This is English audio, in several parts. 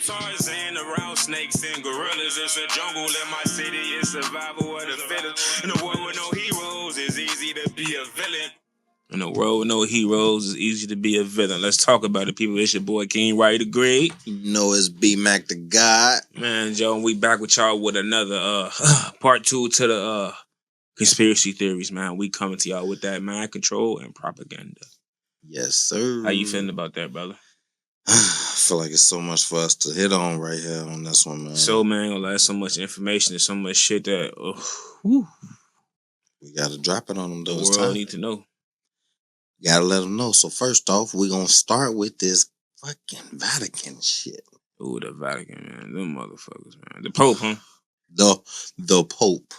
Tarzan around snakes and gorillas. It's a jungle in my city. It's survival of the fittest. In a world with no heroes, it's easy to be a villain. In a world with no heroes, it's easy to be a villain. Let's talk about it, people. It's your boy King Right the Great. You know it's B Mac the God. Man, Joe, we back with y'all with another part 2 to the conspiracy theories, man. We coming to y'all with that mind control and propaganda. Yes, sir. How you feeling about that, brother? I feel like it's so much for us to hit on right here on this one, man. So, man, there's so much information and so much shit that we gotta drop it on them. The world need to know. Gotta let them know. So first off, we're gonna start with this fucking Vatican shit. Ooh, the Vatican, man. Them motherfuckers, man. The Pope, huh? The Pope.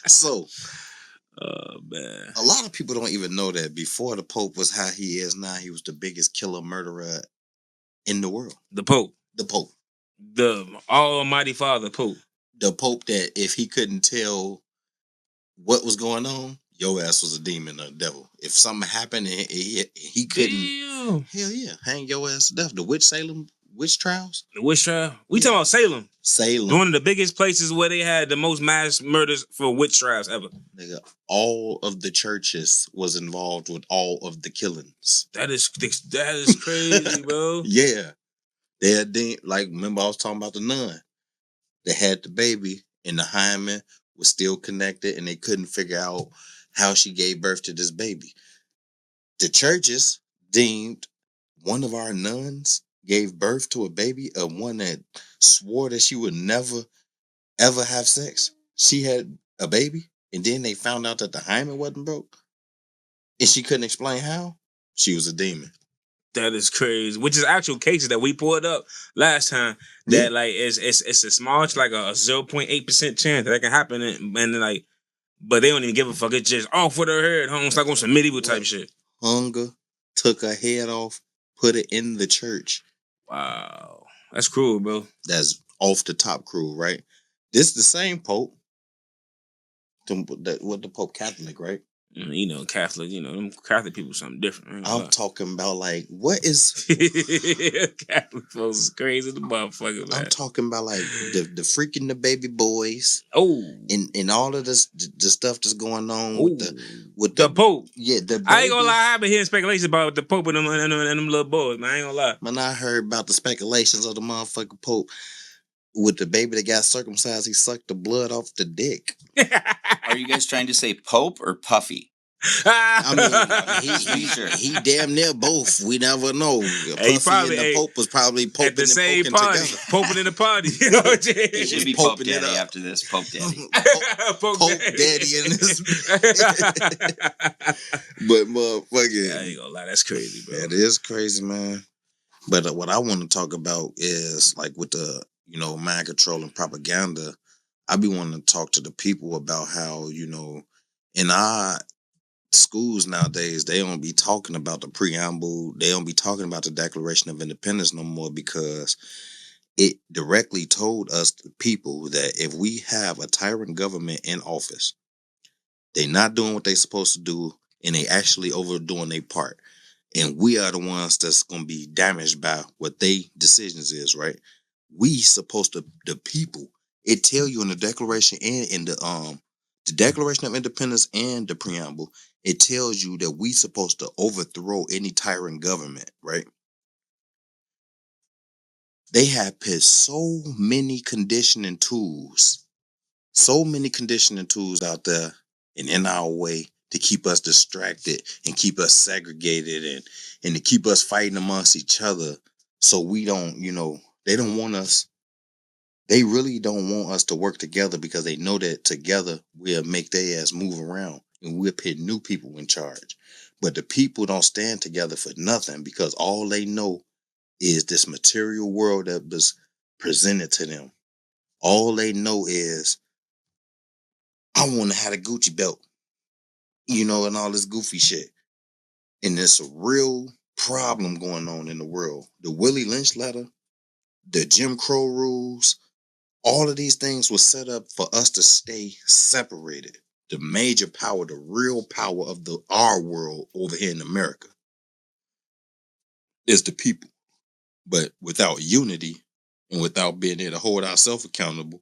So, man. A lot of people don't even know that before the Pope was how he is now, he was the biggest killer murderer in the world. The Pope. The Pope. The Almighty Father Pope. The Pope that if he couldn't tell what was going on, your ass was a demon or a devil. If something happened and he couldn't, damn. Hell yeah, hang your ass to death. The witch trials? The witch trial? We talking about Salem. Salem. One of the biggest places where they had the most mass murders for witch trials ever. Nigga, all of the churches was involved with all of the killings. That is crazy, bro. Yeah. They had, like, remember I was talking about the nun that had the baby and the hymen was still connected and they couldn't figure out how she gave birth to this baby. The churches deemed one of our nuns gave birth to a baby, of one that swore that she would never, ever have sex. She had a baby, and then they found out that the hymen wasn't broke, and she couldn't explain how. She was a demon. That is crazy. Which is actual cases that we pulled up last time. That like it's a small, like a 0.8% chance that can happen, and like, but they don't even give a fuck. It's just off with her head, huh? It's like on some medieval type shit. Hunger took her head off, put it in the church. Wow, that's cruel, bro. That's off the top cruel, right? This the same Pope. What the Pope Catholic, right? You know, Catholic. You know, them Catholic people something different. I'm talking about like what is Catholic folks is crazy, the motherfucker, man. I'm talking about like the freaking the baby boys. Oh, and all of this the stuff that's going on with the Pope. Yeah, the baby. I ain't gonna lie, I've been hearing speculations about the Pope and them little boys, man. I ain't gonna lie. Man, I heard about the speculations of the motherfucking Pope with the baby that got circumcised. He sucked the blood off the dick. Are you guys trying to say Pope or Puffy? I mean, he damn near both. We never know. Puffy and the Pope was probably poping at the same and party. Together. Poping in the party. You know what I'm saying? It should be Pope Daddy after this. Pope Daddy. Pope Daddy in this. But motherfucker, I ain't gonna lie, that's crazy, bro. That is crazy, man. But what I want to talk about is like with the mind control and propaganda. I be wanting to talk to the people about how in our schools nowadays, they don't be talking about the preamble. They don't be talking about the Declaration of Independence no more, because it directly told us, the people, that if we have a tyrant government in office, they not doing what they supposed to do, and they actually overdoing their part. And we are the ones that's going to be damaged by what they decisions is, right? We supposed to, the people, it tell you in the Declaration and in the Declaration of Independence and the preamble, it tells you that we supposed to overthrow any tyrant government, right? They have put so many conditioning tools out there and in our way to keep us distracted and keep us segregated and to keep us fighting amongst each other. So we don't, they don't want us. They really don't want us to work together, because they know that together we'll make their ass move around and we'll put new people in charge. But the people don't stand together for nothing, because all they know is this material world that was presented to them. All they know is, I want to have a Gucci belt, and all this goofy shit. And there's a real problem going on in the world. The Willie Lynch letter, the Jim Crow rules, all of these things were set up for us to stay separated. The major power, the real power of our world over here in America is the people. But without unity and without being able to hold ourselves accountable,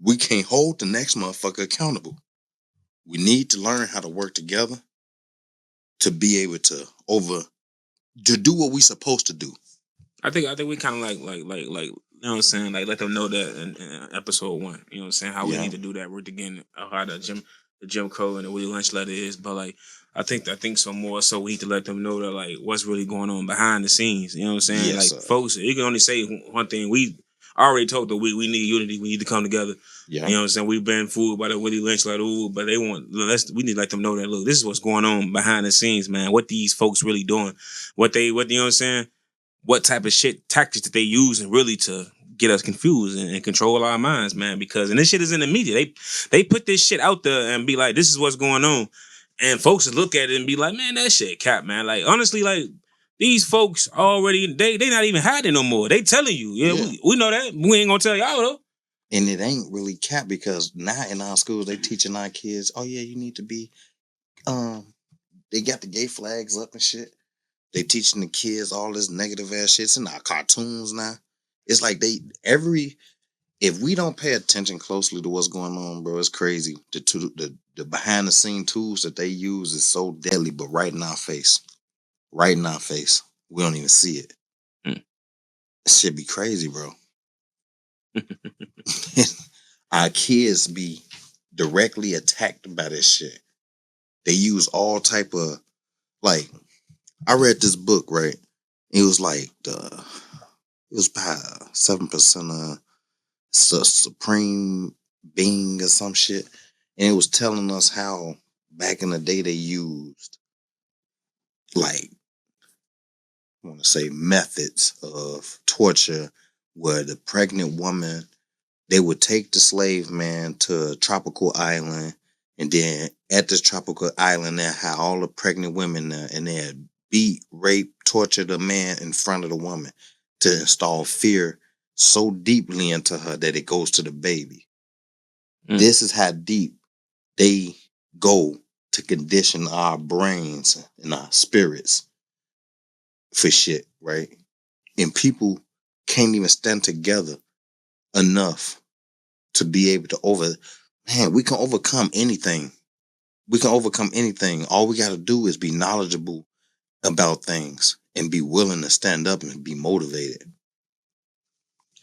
we can't hold the next motherfucker accountable. We need to learn how to work together to be able to do what we supposed to do. I think we kind of you know what I'm saying, like let them know that in episode 1, you know what I'm saying, how we need to do that work again, how the Jim Crow and the Willie Lynch letter is, but like I think so more so we need to let them know that like what's really going on behind the scenes, you know what I'm saying, Yes, like folks, you can only say one thing. We already told that we need unity, we need to come together. Yeah. You know what I'm saying? We've been fooled by the Willie Lynch letter, but we need to let them know that look, this is what's going on behind the scenes, man. What these folks really doing, what you know what I'm saying. What type of shit tactics that they use and really to get us confused and control our minds, man. Because and this shit is in the media. They put this shit out there and be like, this is what's going on, and folks look at it and be like, man, that shit cap, man. Like honestly, like these folks already they not even hiding no more. They telling you, we know that. We ain't gonna tell y'all though. And it ain't really cap because now in our schools they teaching our kids, oh yeah, you need to be, they got the gay flags up and shit. They teaching the kids all this negative ass shit. It's in our cartoons now. It's like if we don't pay attention closely to what's going on, bro, it's crazy. The behind the scene tools that they use is so deadly, but right in our face. Right in our face. We don't even see it. It should be crazy, bro. Our kids be directly attacked by this shit. They use all type of, like, I read this book, right? It was like it was by 7% of supreme being or some shit. And it was telling us how back in the day they used, like, I want to say methods of torture where the pregnant woman, they would take the slave man to a tropical island, and then at this tropical island they had all the pregnant women there, and they had beat, rape, torture the man in front of the woman to install fear so deeply into her that it goes to the baby. This is how deep they go to condition our brains and our spirits for shit, right? And people can't even stand together enough to be able to we can overcome anything. We can overcome anything. All we got to do is be knowledgeable about things and be willing to stand up and be motivated.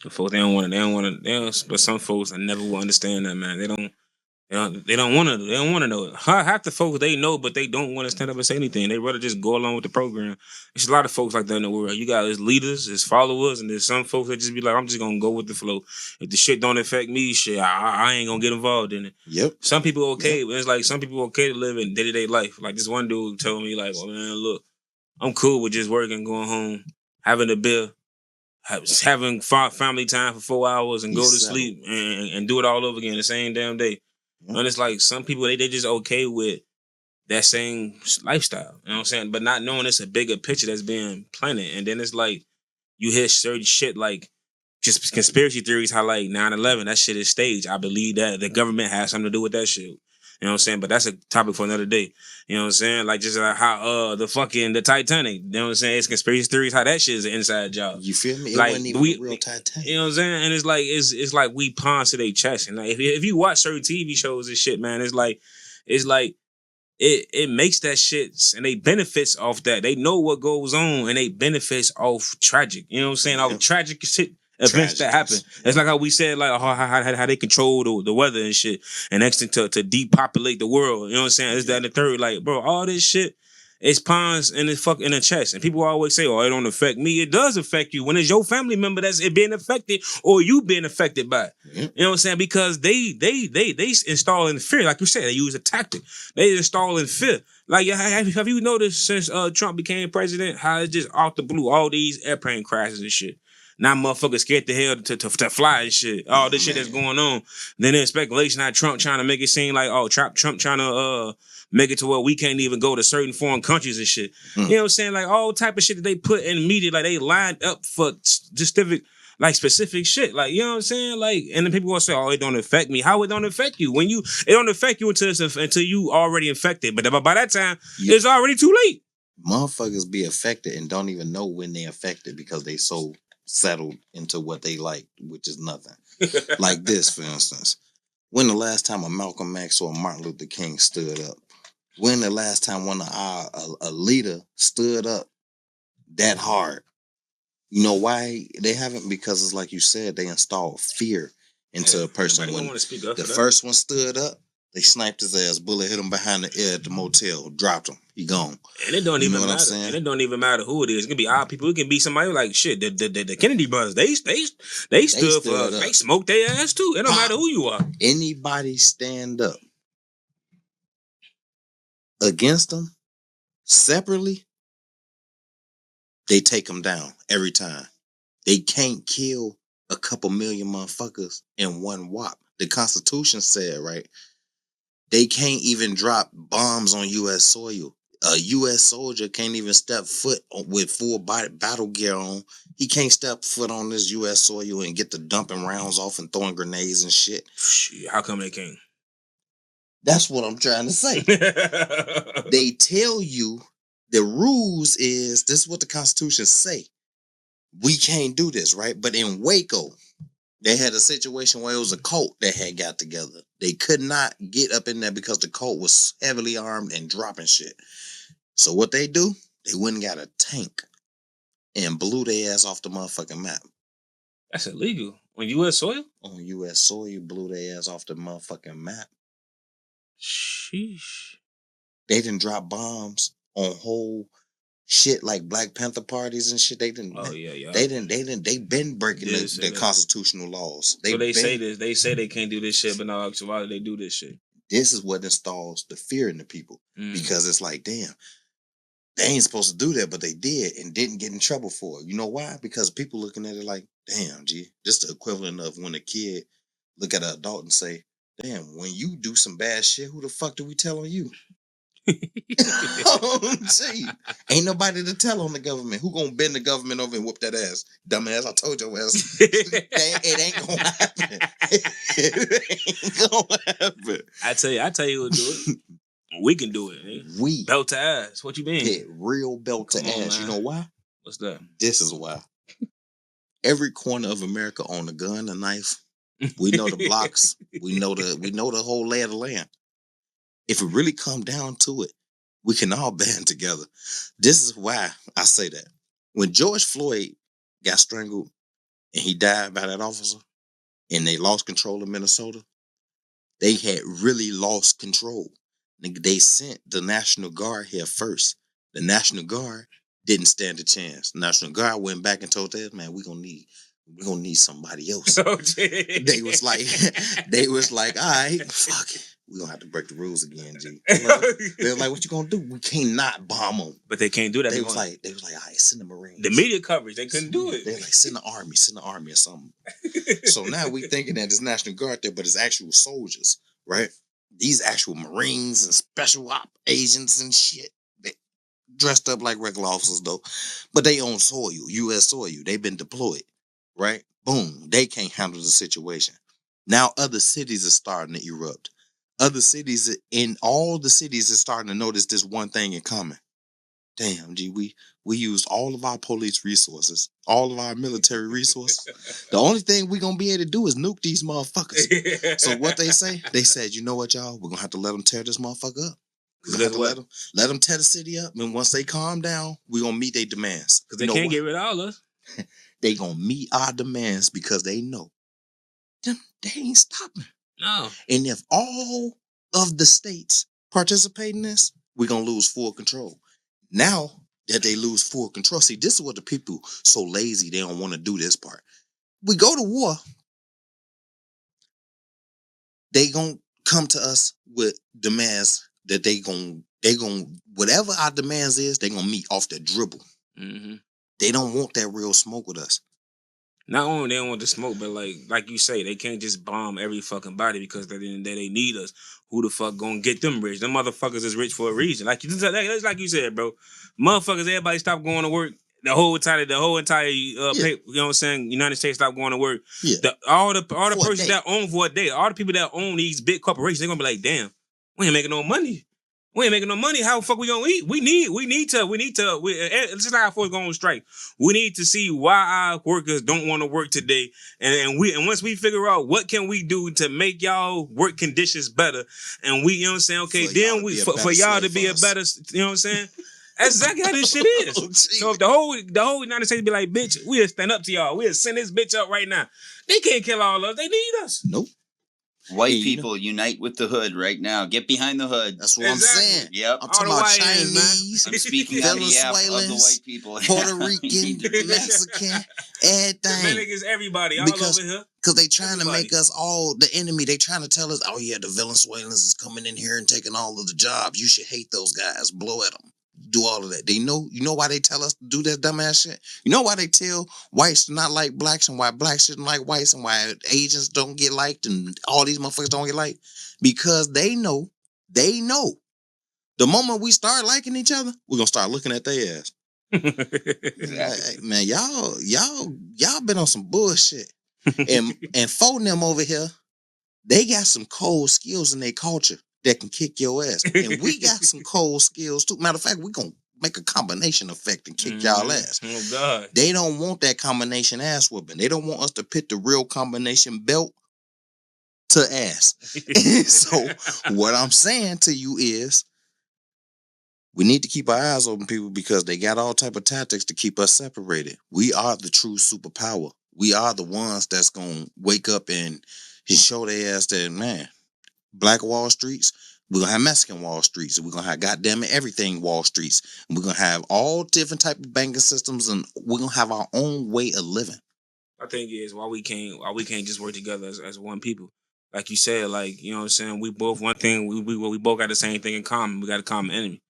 Folks, they don't want to. But some folks, I never will understand that, man. They don't want to know it. Half the folks they know, but they don't want to stand up and say anything. They rather just go along with the program. There's a lot of folks like that in the world. You got his leaders, his followers, and there's some folks that just be like, I'm just gonna go with the flow. If the shit don't affect me, shit, I ain't gonna get involved in it. Yep. Some people okay. It's like some people okay to live in day-to-day life. Like this one dude told me, like, oh man, look, I'm cool with just working, going home, having a beer, having family time for 4 hours and go to sleep and do it all over again the same damn day. And it's like some people, they just okay with that same lifestyle. You know what I'm saying? But not knowing it's a bigger picture that's being planted. And then it's like you hear certain shit like just conspiracy theories, how like 9/11, that shit is staged. I believe that the government has something to do with that shit. You know what I'm saying? But that's a topic for another day. You know what I'm saying? Like just how the Titanic, you know what I'm saying? It's conspiracy theories, how that shit is an inside job. You feel me? It like, wasn't even the real Titanic. You know what I'm saying? And it's like we pawns to their chest. And like if you watch certain TV shows and shit, man, it's like it makes that shit, and they benefits off that. They know what goes on and they benefits off tragic. You know what I'm saying? Off tragic shit. Events that happen. It's like how we said, like how they control the weather and shit, and next thing to depopulate the world. You know what I'm saying? Is that and the third? Like, bro, all this shit is pawns in the chest, and people always say, "Oh, it don't affect me." It does affect you when it's your family member that's being affected, or you being affected by it. You know what I'm saying? Because they install in fear, like you said, they use a tactic. They install in fear. Like, have you noticed since Trump became president, how it's just off the blue, all these airplane crashes and shit. Now motherfuckers scared to hell to fly and shit. All this shit that's going on. Then there's speculation how Trump trying to make it seem like, Trump trying to make it to where we can't even go to certain foreign countries and shit. You know what I'm saying? Like all type of shit that they put in the media, like they lined up for specific shit. Like, you know what I'm saying? Like, and then people gonna say, it don't affect me. How it don't affect you? It don't affect you until you already infected. But by that time, it's already too late. Motherfuckers be affected and don't even know when they affected because they so settled into what they like, which is nothing. Like this, for instance. When the last time a Malcolm X or a Martin Luther King stood up? When the last time one of a leader stood up that hard? You know why they haven't? Because it's like you said, they installed fear into a person. When the first one stood up, they sniped his ass, bullet hit him behind the ear at the motel, dropped him, he gone. And it don't even matter. And it don't even matter who it is. It can be our people. It can be somebody like shit. The Kennedy brothers. They stood for us. They smoked their ass too. It don't matter who you are. Anybody stand up against them separately, they take them down every time. They can't kill a couple million motherfuckers in one whop. The Constitution said, right, they can't even drop bombs on U.S. soil. A U.S. soldier can't even step foot with full body battle gear on. He can't step foot on this U.S. soil and get the dumping rounds off and throwing grenades and shit. How come they can't? That's what I'm trying to say. They tell you the rules is, this is what the Constitution say. We can't do this, right? But in Waco, they had a situation where it was a cult that had got together. They could not get up in there because the cult was heavily armed and dropping shit. So what they do, they went and got a tank and blew their ass off the motherfucking map. That's illegal. On U.S. soil? On U.S. soil, blew their ass off the motherfucking map. Sheesh. They didn't drop bombs on whole shit like Black Panther parties and shit. They didn't. Oh yeah. They been breaking the constitutional laws. They say this. They say they can't do this shit, but no, so why do they do this shit? This is what installs the fear in the people, because it's like, damn, they ain't supposed to do that, but they did and didn't get in trouble for it. You know why? Because people looking at it like, damn, G, just the equivalent of when a kid look at an adult and say, damn, when you do some bad shit, who the fuck do we tell on you? See, ain't nobody to tell on the government. Who gonna bend the government over and whoop that ass? Dumbass, I told your ass. It ain't gonna happen. It ain't gonna happen. I tell you what do it. We can do it. Man. We belt to ass. What you mean? Hit real belt to ass. Man. You know why? What's that? This is why. Every corner of America own a gun, a knife. We know the blocks. We know the whole lay of the land. If it really come down to it, we can all band together. This is why I say that. When George Floyd got strangled and he died by that officer and they lost control of Minnesota, they had really lost control. They sent the National Guard here first. The National Guard didn't stand a chance. The National Guard went back and told them, man, we're gonna need somebody else. They was like, all right, fuck it. We're gonna have to break the rules again, G. They were like, what you gonna do? We can't not bomb them. But they can't do that. They was like, all right, send the Marines. The media coverage, they couldn't do it. They're like, send the army or something. So now we thinking that it's National Guard there, but it's actual soldiers, right? These actual Marines and special op agents and shit. They dressed up like regular officers though. But they own soil, U.S. soil. They've been deployed, right? Boom. They can't handle the situation. Now other cities are starting to erupt. Other cities in all the cities are starting to notice this one thing in common. Damn, G, we used all of our police resources, all of our military resources. The only thing we're going to be able to do is nuke these motherfuckers. So what they say? They said, you know what, y'all? We're going to have to let them tear this motherfucker up. We're going to have to let them tear the city up. And once they calm down, we're going to meet their demands. Because they can't get rid of all of us. They going to meet our demands because they know they ain't stopping. No. And if all of the states participate in this, we're going to lose full control. Now that they lose full control, see, this is what the people so lazy, they don't want to do this part. We go to war, they going to come to us with demands that they going whatever our demands is, they going to meet off the dribble. Mm-hmm. They don't want that real smoke with us. Not only they don't want the smoke, but like you say, they can't just bomb every fucking body because they need us. Who the fuck gonna get them rich? Them motherfuckers is rich for a reason. Like you said, bro. Motherfuckers, everybody stopped going to work. The whole entire you know what I'm saying, United States stopped going to work. Yeah. All the persons that own for a day, all the people that own these big corporations, they're gonna be like, damn, we ain't making no money. We ain't making no money. How the fuck we gonna eat? We need to. It's just like our folks going on strike. We need to see why our workers don't want to work today, and once we figure out what can we do to make y'all work conditions better, and we, you know what I'm saying? Okay, for y'all to be a better, you know what I'm saying? That's exactly how this shit is. So if the whole United States be like, bitch, we'll stand up to y'all. We'll send this bitch up right now. They can't kill all of us. They need us. Nope. White people unite with the hood right now. Get behind the hood. That's what I'm saying. Yep. I'm talking about Chinese, I'm speaking on behalf of the white people. Puerto Rican, Mexican, everything. Dominicans, everybody, all over here. Because they trying to make us all the enemy. They trying to tell us, oh yeah, the Venezuelans is coming in here and taking all of the jobs. You should hate those guys. Blow at them. Do all of that. They know. You know why they tell us to do that dumbass shit? You know why they tell whites to not like blacks and why blacks shouldn't like whites and why Asians don't get liked and all these motherfuckers don't get liked? Because they know. The moment we start liking each other, we're gonna start looking at their ass. Like, man, y'all been on some bullshit. and phone them over here, they got some cold skills in their culture that can kick your ass. And we got some cold skills too. Matter of fact, we're going to make a combination effect and kick y'all ass. Oh, God. They don't want that combination ass whooping. They don't want us to pit the real combination belt to ass. So what I'm saying to you is we need to keep our eyes open, people, because they got all type of tactics to keep us separated. We are the true superpower. We are the ones that's going to wake up and show their ass that, man, Black Wall Streets, we're going to have Mexican Wall Streets, and we're going to have goddamn it everything Wall Streets. And we're going to have all different type of banking systems, and we're going to have our own way of living. I think is why we can't just work together as one people. Like you said, like, you know what I'm saying? We both one thing, we both got the same thing in common. We got a common enemy.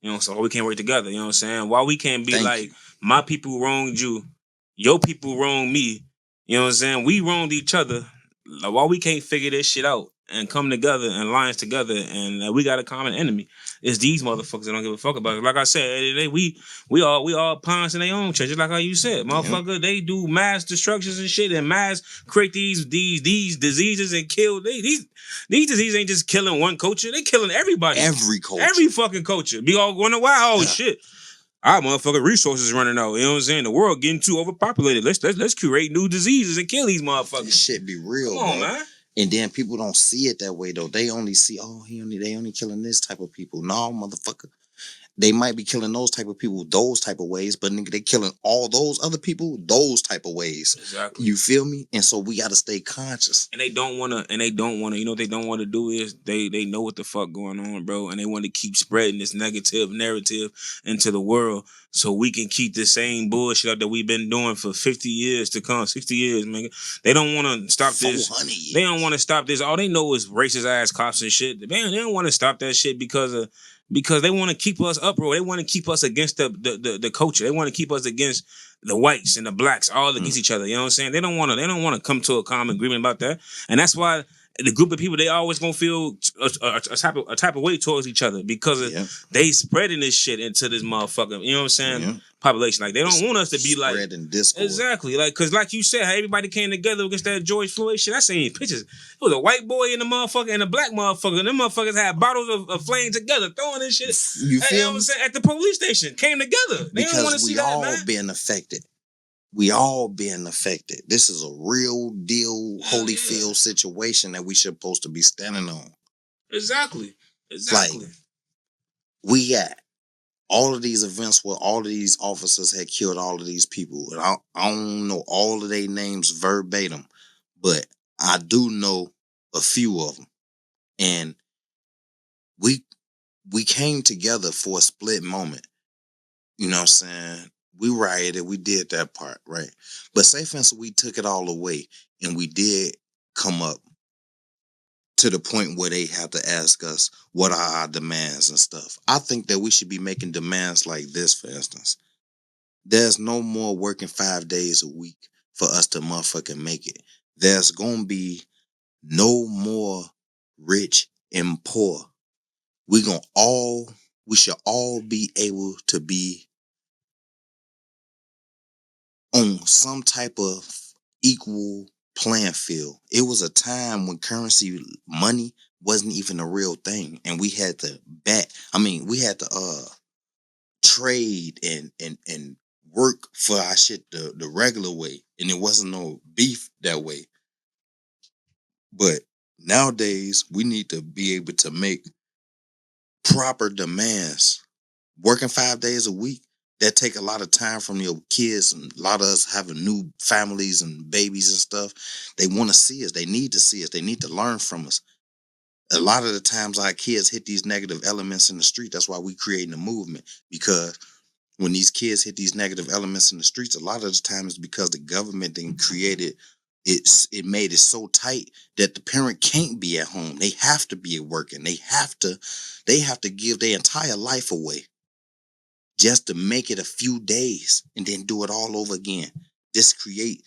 You know, so why we can't work together, you know what I'm saying? Why we can't be my people wronged you, your people wronged me, you know what I'm saying? We wronged each other. Like, why we can't figure this shit out and come together and alliance together and we got a common enemy? It's these motherfuckers that don't give a fuck about it. Like I said, we all pawns in their own church. Just like how you said, motherfucker, they do mass destructions and shit and mass create these diseases and kill these diseases ain't just killing one culture, they killing everybody. Every culture. Every fucking culture. Be all wondering why, oh shit. Our motherfucking resources running out. You know what I'm saying? The world getting too overpopulated. Let's create new diseases and kill these motherfuckers. This shit be real, come on, bro. Man. And then people don't see it that way though. They only see, they only killing this type of people. No, motherfucker. They might be killing those type of people those type of ways, but nigga, they killing all those other people those type of ways. Exactly. You feel me? And so we got to stay conscious. And they don't want to. You know what they don't want to do is they know what the fuck going on, bro, and they want to keep spreading this negative narrative into the world so we can keep the same bullshit up that we've been doing for 50 years to come, 60 years, man. They don't want to stop this. Years. They don't want to stop this. All they know is racist ass cops and shit. Man, they don't want to stop that shit because they want to keep us uproar. They want to keep us against the culture. They want to keep us against the whites and the blacks all against each other. You know what I'm saying? They don't want to come to a common agreement about that. And that's why the group of people, they always gonna feel a type of way towards each other because they spreading this shit into this motherfucker. You know what I'm saying? Yeah. Population. Like they don't want us to be like discord. Exactly. Like because like you said, how everybody came together against that George Floyd shit. I seen pictures. It was a white boy and a motherfucker and a black motherfucker. And them motherfuckers had bottles of flame together, throwing this shit. You feel me? What I'm saying? At the police station, came together. They don't want to see that, man. Being affected. We all being affected. This is a real deal Holyfield situation that we supposed to be standing on. Exactly. Like, we got all of these events where all of these officers had killed all of these people. And I don't know all of their names verbatim, but I do know a few of them. And we came together for a split moment. You know what I'm saying? We rioted, we did that part, right? But say for instance, we took it all away and we did come up to the point where they have to ask us what are our demands and stuff. I think that we should be making demands like this, for instance. There's no more working 5 days a week for us to motherfucking make it. There's gonna be no more rich and poor. We should all be able to be on some type of equal playing field. It was a time when money wasn't even a real thing, and we had to we had to trade and work for our shit the regular way, and it wasn't no beef that way. But nowadays, we need to be able to make proper demands. Working 5 days a week, that take a lot of time from your kids, and a lot of us having new families and babies and stuff. They want to see us. They need to see us. They need to learn from us. A lot of the times our kids hit these negative elements in the street. That's why we creating a movement, because when these kids hit these negative elements in the streets, a lot of the time it's because the government then created it made it so tight that the parent can't be at home. They have to be at work, and they have to give their entire life away just to make it a few days and then do it all over again. This create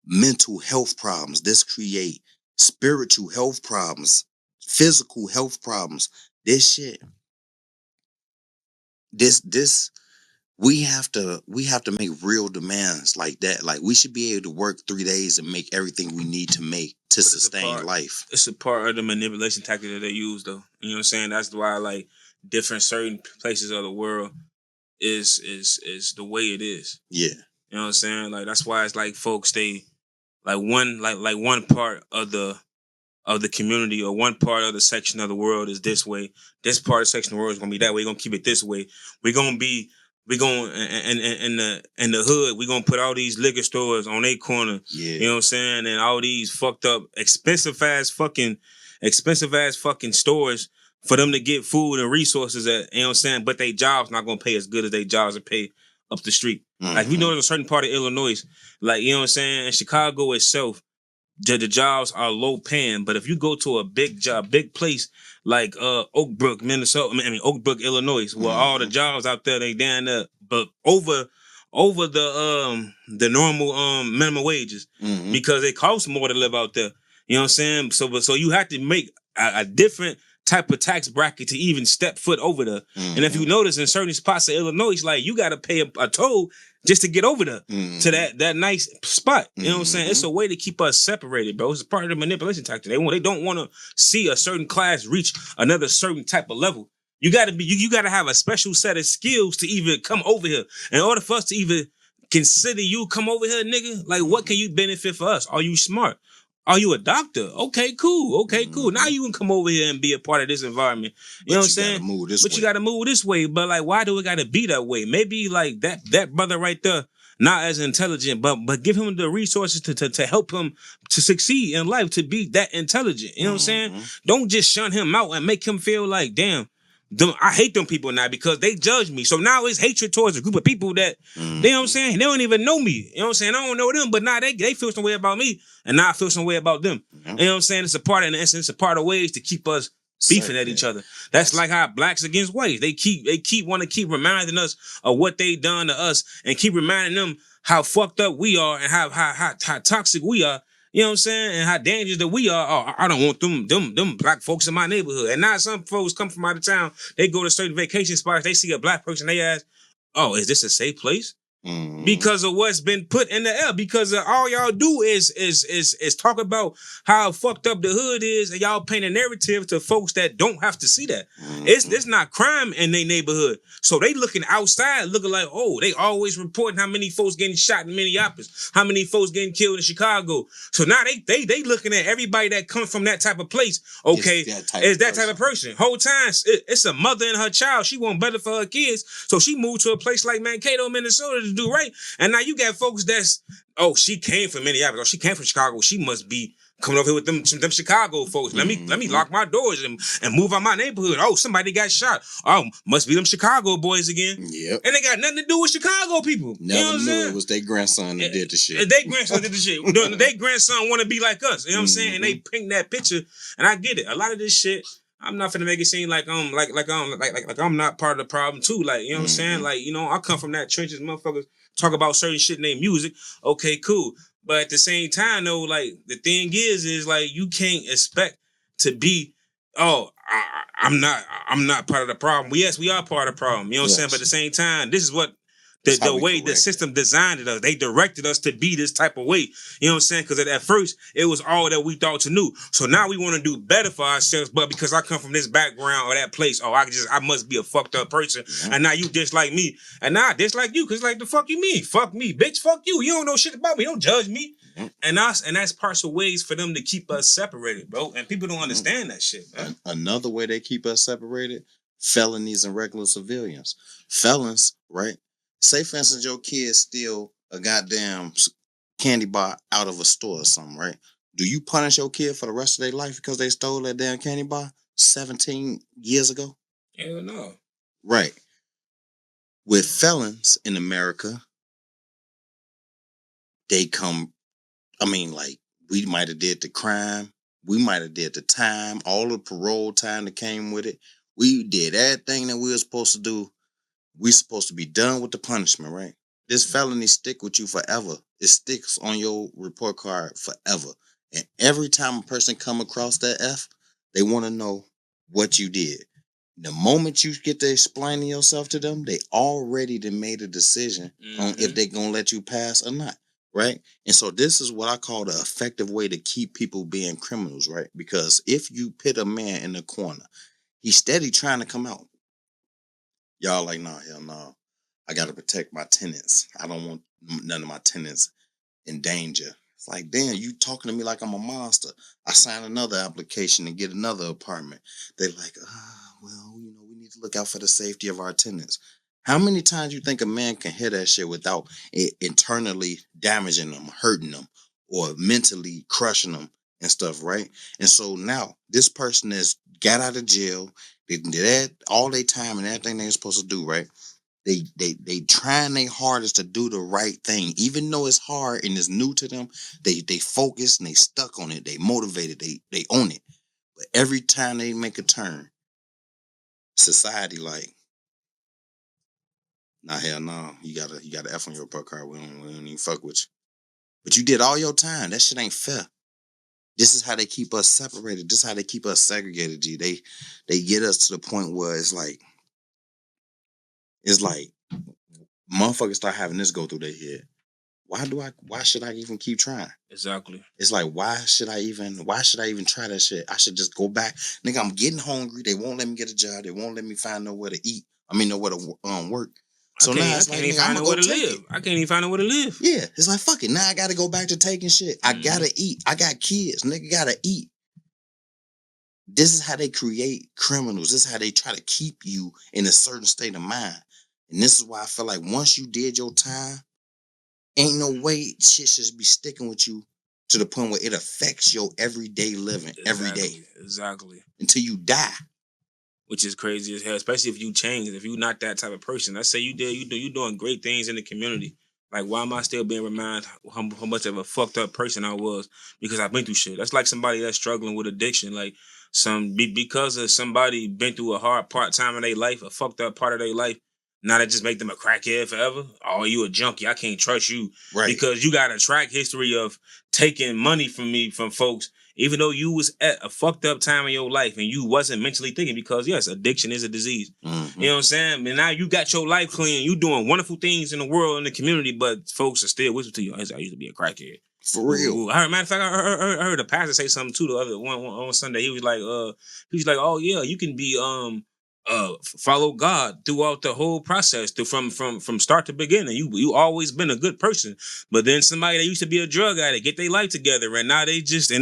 mental health problems. This create spiritual health problems, physical health problems. This shit. This we have to make real demands like that. Like, we should be able to work 3 days and make everything we need to make to sustain life. It's a part of the manipulation tactic that they use, though. You know what I'm saying? That's why, like, different certain places of the world is the way it is. Yeah. You know what I'm saying? Like, that's why it's like folks, they like one part of the community or one part of the section of the world is this way. This part of the section of the world is gonna be that way. We're gonna keep it this way. We're gonna in the hood, we're gonna put all these liquor stores on their corner. Yeah. You know what I'm saying? And all these fucked up, expensive ass fucking stores for them to get food and resources at, you know what I'm saying? But they jobs not gonna pay as good as they jobs are paid up the street. Mm-hmm. Like, we know there's a certain part of Illinois, like, you know what I'm saying? In Chicago itself, the jobs are low paying, but if you go to a big place like Oak Brook, Minnesota, Oak Brook, Illinois, where all the jobs out there, they down there, but over the normal minimum wages, because it costs more to live out there. You know what I'm saying? So you have to make a different type of tax bracket to even step foot over there. And if you notice, in certain spots of Illinois, like, you got to pay a toll just to get over there to that nice spot. You know what I'm saying? It's a way to keep us separated, bro. It's part of the manipulation tactic. They don't want to see a certain class reach another certain type of level. You got to have a special set of skills to even come over here. In order for us to even consider you come over here, nigga, like, what can you benefit for us? Are you smart? Are you a doctor? Okay, cool. Now you can come over here and be a part of this environment. You know what I'm saying? You got to move this way. But, like, why do it got to be that way? Maybe, like, that brother right there, not as intelligent, but give him the resources to help him to succeed in life, to be that intelligent. You know what I'm saying? Don't just shun him out and make him feel like, damn, I hate them people now because they judge me. So now it's hatred towards a group of people that, you know what I'm saying? They don't even know me. You know what I'm saying? I don't know them, but now they feel some way about me, and now I feel some way about them. You know what I'm saying? It's a part of ways to keep us beefing at each other. That's like how blacks against whites. They want to keep reminding us of what they done to us, and keep reminding them how fucked up we are and how toxic we are. You know what I'm saying? And how dangerous that we are. Oh, I don't want them black folks in my neighborhood. And now some folks come from out of town. They go to certain vacation spots. They see a black person. They ask, oh, is this a safe place? Because of what's been put in the air. Because all y'all do is talk about how fucked up the hood is, and y'all paint a narrative to folks that don't have to see that. It's not crime in their neighborhood. So they looking outside, looking like, oh, they always reporting how many folks getting shot in Minneapolis, how many folks getting killed in Chicago. So now they looking at everybody that comes from that type of place. Okay, is that type of person. Whole time it's a mother and her child. She want better for her kids, so she moved to a place like Mankato, Minnesota to do right. And now you got folks that's, oh, she came from Minneapolis, or she came from Chicago. She must be coming over here with them Chicago folks. Let me lock my doors and move out my neighborhood. Oh, somebody got shot. Oh, must be them Chicago boys again. Yep. And they got nothing to do with Chicago people. Never knew it was their grandson that did the shit. Their grandson did the shit. Their grandson want to be like us. You know what I'm saying? And they paint that picture. And I get it. A lot of this shit, I'm not finna make it seem like I'm not part of the problem too. Like, you know what I'm saying? Like, you know, I come from that trenches, motherfuckers talk about certain shit in their music. Okay, cool. But at the same time, though, like, the thing is like, you can't expect to be, oh, I'm not part of the problem. Yes, we are part of the problem. You know what I'm saying? But at the same time, this is what The way the system designed us, they directed us to be this type of way. You know what I'm saying? Because at first, it was all that we thought to knew. So now we want to do better for ourselves, but because I come from this background or that place, I must be a fucked up person. Yeah. And now you dislike me. And now I dislike you, because like, the fuck you mean? Fuck me, bitch, fuck you. You don't know shit about me. Don't judge me. And that's partial ways for them to keep us separated, bro. And people don't understand that shit, man. Another way they keep us separated, felonies and regular civilians. Felons, right? Say, for instance, your kid steal a goddamn candy bar out of a store or something, right? Do you punish your kid for the rest of their life because they stole that damn candy bar 17 years ago? Hell no. Right. With felons in America, they come, like, we might have did the crime, we might have did the time, all the parole time that came with it. We did everything that we were supposed to do. We supposed to be done with the punishment, right? This felony stick with you forever. It sticks on your report card forever. And every time a person come across that F, they want to know what you did. The moment you get to explaining yourself to them, they already made a decision on if they're going to let you pass or not, right? And so this is what I call the effective way to keep people being criminals, right? Because if you put a man in the corner, he's steady trying to come out. Y'all like, nah, hell no. I got to protect my tenants. I don't want none of my tenants in danger. It's like, damn, you talking to me like I'm a monster. I sign another application and get another apartment. They're like, well, we need to look out for the safety of our tenants. How many times you think a man can hear that shit without it internally damaging them, hurting them, or mentally crushing them and stuff, right? And so now this person has got out of jail. They did all their time and everything they were supposed to do, right? They trying their hardest to do the right thing, even though it's hard and it's new to them. They focus and they stuck on it. They motivated. They own it. But every time they make a turn, society like, nah, hell no. You gotta F on your report card. We don't even fuck with you. But you did all your time. That shit ain't fair. This is how they keep us separated. This is how they keep us segregated, G. They get us to the point where it's like motherfuckers start having this go through their head. Why should I even keep trying? Exactly. It's like, why should I even try that shit? I should just go back. Nigga, I'm getting hungry. They won't let me get a job. They won't let me find nowhere to eat. Nowhere to work. So now it's like, nigga, I'm gonna go take it. I can't even find nowhere to live. Yeah, it's like, fuck it. Now I gotta go back to taking shit. I gotta eat. I got kids. Nigga gotta eat. This is how they create criminals. This is how they try to keep you in a certain state of mind. And this is why I feel like once you did your time, ain't no way shit should be sticking with you to the point where it affects your everyday living every day. Exactly. Until you die. Which is crazy as hell, especially if you change. If you're not that type of person. Let's say you doing great things in the community. Like, why am I still being reminded how much of a fucked up person I was because I've been through shit? That's like somebody that's struggling with addiction. Like, because of somebody been through a hard time of their life, a fucked up part of their life. Now that just make them a crackhead forever. Oh, you a junkie. I can't trust you. Right. Because you got a track history of taking money from folks, even though you was at a fucked up time in your life and you wasn't mentally thinking, because yes, addiction is a disease. Mm-hmm. You know what I'm saying? And now you got your life clean. You doing wonderful things in the world, in the community, but folks are still whispering to you, I used to be a crackhead. For real. Ooh. Matter of fact, I heard a pastor say something too the other one on Sunday. He was like, oh yeah, you can be follow God throughout the whole process, from start to beginning. You always been a good person, but then somebody that used to be a drug addict get their life together, and now they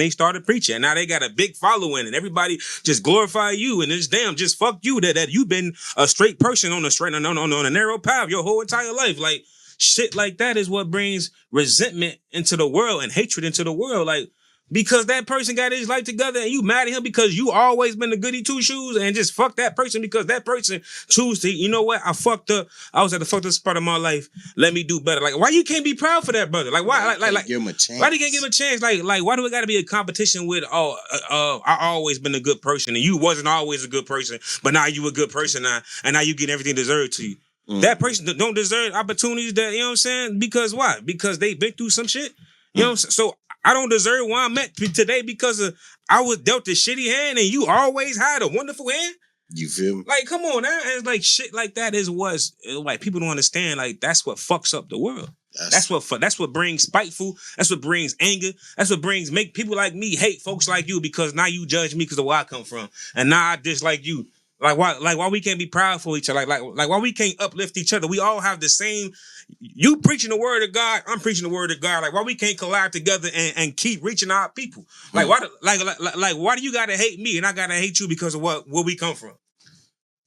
started preaching, and now they got a big following, and everybody just glorify you, and it's just fuck you that you've been a straight person on a narrow path your whole entire life. Like, shit like that is what brings resentment into the world and hatred into the world. Like, because that person got his life together and you mad at him because you always been the goody two shoes, and just fuck that person because that person choose to, you know what? I fucked up. I was at the fucked up part of my life. Let me do better. Like, why you can't be proud for that, brother? Like, why? Like, give him a chance. Why do you can't give him a chance? Like, why do it got to be a competition with? I always been a good person and you wasn't always a good person, but now you a good person now, and now you getting everything deserved to you. That person don't deserve opportunities that, you know what I'm saying? Because why? Because they been through some shit. You know what I'm saying? So I don't deserve where I'm at today because I was dealt a shitty hand and you always had a wonderful hand. You feel me? Like, come on, that is like shit like that is what's like people don't understand. Like, that's what fucks up the world. That's what brings spiteful. That's what brings anger. That's what make people like me hate folks like you because now you judge me because of where I come from, and now I dislike you. Like why we can't be proud for each other? Like why we can't uplift each other? We all have the same. You preaching the word of God, I'm preaching the word of God. Like why we can't collab together and keep reaching our people? Like why do you gotta hate me and I gotta hate you because of where we come from?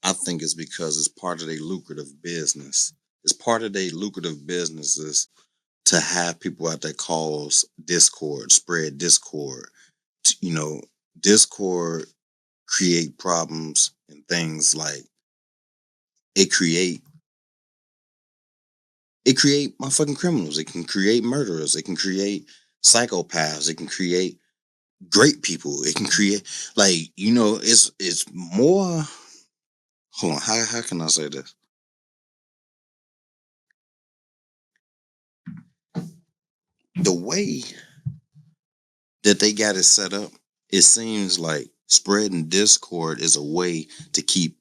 I think it's because it's part of their lucrative business. It's part of their lucrative businesses to have people out there cause discord, spread discord. Discord create problems and things like it create motherfucking criminals. It can create murderers. It can create psychopaths. It can create great people. It can create it's more. Hold on, how can I say this? The way that they got it set up, it seems like spreading discord is a way to keep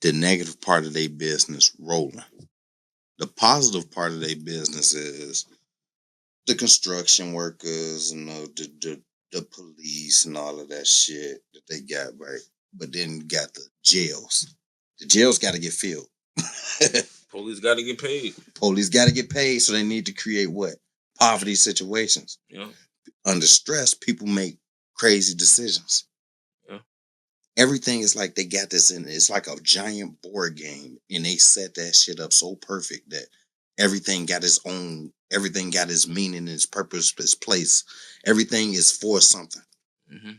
the negative part of their business rolling. The positive part of their business is the construction workers and the police and all of that shit that they got, right? But then got the jails. The jails got to get filled. Police got to get paid. Police got to get paid, so they need to create what? Poverty situations. Yeah. Under stress, people make crazy decisions. Yeah. Everything is like they got this in. It's like a giant board game, and they set that shit up so perfect that everything got its own. Everything got its meaning, its purpose, its place. Everything is for something. Mm-hmm.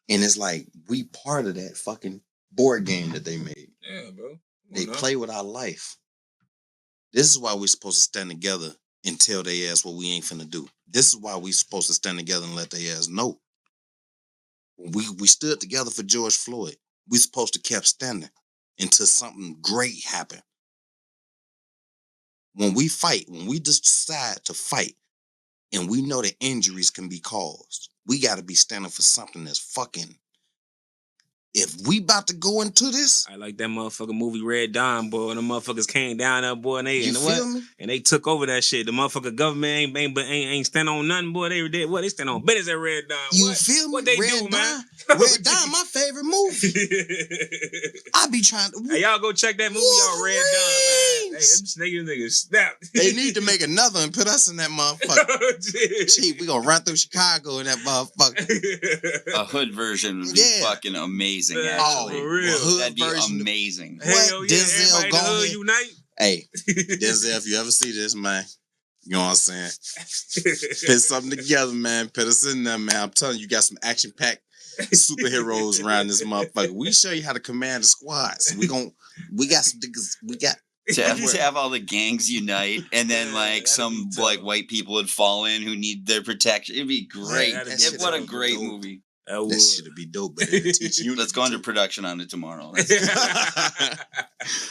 And it's like we part of that fucking board game that they made. Yeah, bro. They play with our life. This is why we're supposed to stand together and tell they ass what we ain't finna do. This is why we supposed to stand together and let they ass know. We stood together for George Floyd. We supposed to kept standing until something great happened. When we fight, when we decide to fight, and we know that injuries can be caused, we got to be standing for something that's fucking. If we about to go into this, I like that motherfucking movie Red Dawn, boy. The motherfuckers came down there, boy, and they you feel me? And they took over that shit. The motherfucking government ain't stand on nothing, boy. They did what? They stand on business at Red Dawn. You feel me? What they Red do, Dawn, man? Red Dawn, my favorite movie. I be trying to. Hey, y'all go check that movie out, Red Dawn, man. Hey, them niggas snapped. They need to make another and put us in that motherfucker. Gee, we gonna run through Chicago in that motherfucker. A hood version would be fucking amazing. Actually, for real. That'd be amazing. Hell yeah, Denzel everybody in the hood unite. Hey, Denzel, if you ever see this, man, you know what I'm saying? Put something together, man. Put us in there, man. I'm telling you, you got some action-packed superheroes around this motherfucker. We show you how to command the squads. We got some niggas. We got to have all the gangs unite, and then like some like white people would fall in who need their protection. It'd be great. What a great movie. That shit'd be dope, but it'd teach you. Let's go into production on it tomorrow.